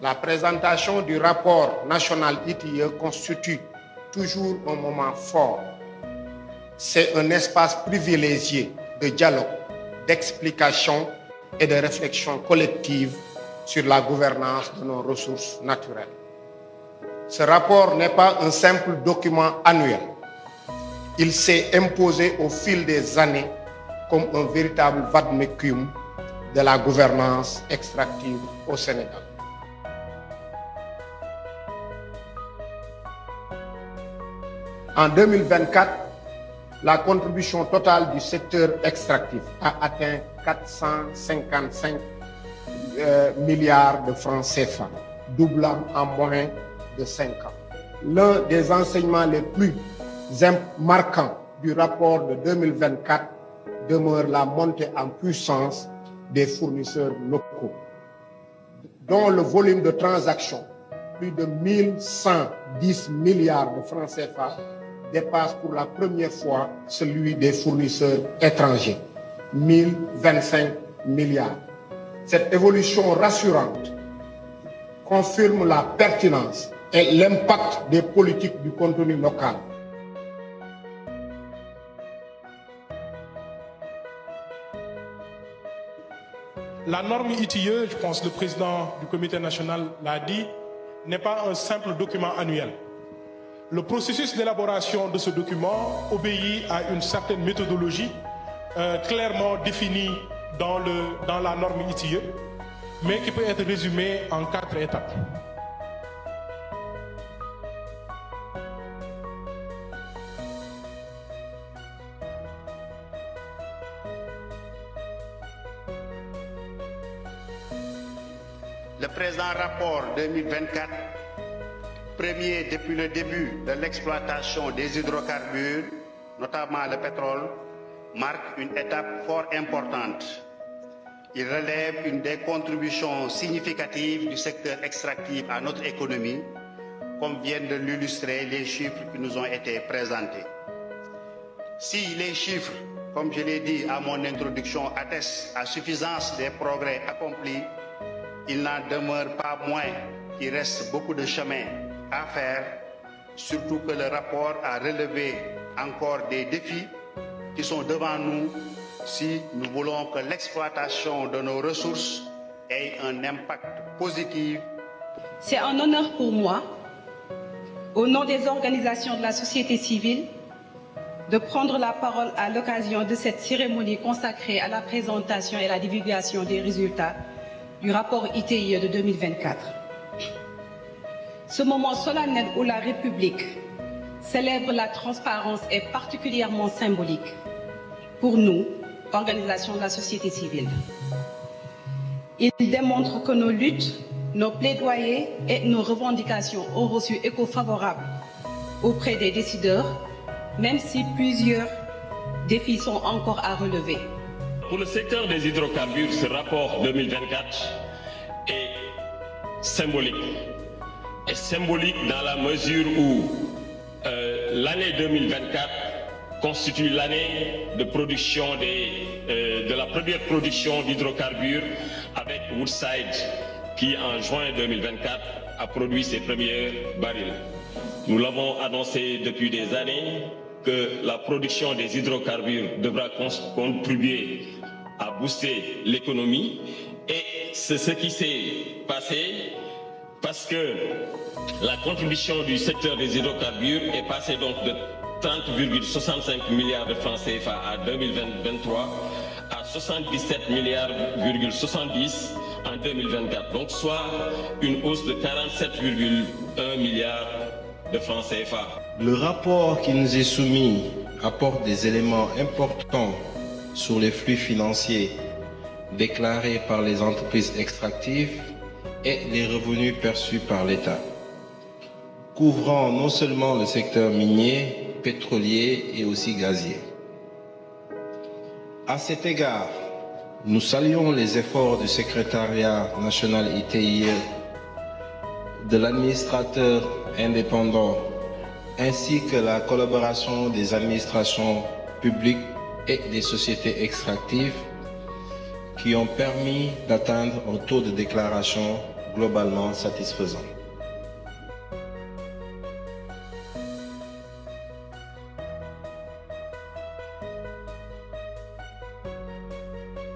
La présentation du rapport national ITIE constitue toujours un moment fort. C'est un espace privilégié de dialogue, d'explication et de réflexion collective sur la gouvernance de nos ressources naturelles. Ce rapport n'est pas un simple document annuel. Il s'est imposé au fil des années comme un véritable vade-mecum de la gouvernance extractive au Sénégal. En 2024, la contribution totale du secteur extractif a atteint 455 milliards de francs CFA, doublant en moins de 5 ans. L'un des enseignements les plus marquants du rapport de 2024 demeure la montée en puissance des fournisseurs locaux, dont le volume de transactions, plus de 1110 milliards de francs CFA, dépasse pour la première fois celui des fournisseurs étrangers, 1025 milliards. Cette évolution rassurante confirme la pertinence et l'impact des politiques du contenu local. La norme ITIE, je pense que le président du comité national l'a dit, n'est pas un simple document annuel. Le processus d'élaboration de ce document obéit à une certaine méthodologie clairement définie dans la norme ITIE, mais qui peut être résumée en 4 étapes. Le présent rapport 2024, premier depuis le début de l'exploitation des hydrocarbures, notamment le pétrole, marque une étape fort importante. Il relève une des contributions significatives du secteur extractif à notre économie, comme viennent de l'illustrer les chiffres qui nous ont été présentés. Si les chiffres, comme je l'ai dit à mon introduction, attestent à suffisance des progrès accomplis, il n'en demeure pas moins qu'il reste beaucoup de chemin à faire, surtout que le rapport a relevé encore des défis qui sont devant nous si nous voulons que l'exploitation de nos ressources ait un impact positif. C'est un honneur pour moi, au nom des organisations de la société civile, de prendre la parole à l'occasion de cette cérémonie consacrée à la présentation et la divulgation des résultats du rapport ITIE de 2024. Ce moment solennel où la République célèbre la transparence est particulièrement symbolique pour nous, organisations de la société civile. Il démontre que nos luttes, nos plaidoyers et nos revendications ont reçu écho favorable auprès des décideurs, même si plusieurs défis sont encore à relever. Pour le secteur des hydrocarbures, ce rapport 2024 est symbolique. Est symbolique dans la mesure où l'année 2024 constitue l'année de production de la première production d'hydrocarbures avec Woodside qui en juin 2024 a produit ses premiers barils. Nous l'avons annoncé depuis des années que la production des hydrocarbures devra contribuer à booster l'économie et c'est ce qui s'est passé parce que la contribution du secteur des hydrocarbures est passée donc de 30,65 milliards de francs CFA à 2023 à 77,70 milliards en 2024, donc soit une hausse de 47,1 milliards de francs CFA. Le rapport qui nous est soumis apporte des éléments importants sur les flux financiers déclarés par les entreprises extractives et les revenus perçus par l'État, couvrant non seulement le secteur minier, pétrolier et aussi gazier. À cet égard, nous saluons les efforts du secrétariat national ITIE, de l'administrateur indépendant, ainsi que la collaboration des administrations publiques et des sociétés extractives qui ont permis d'atteindre un taux de déclaration globalement satisfaisant.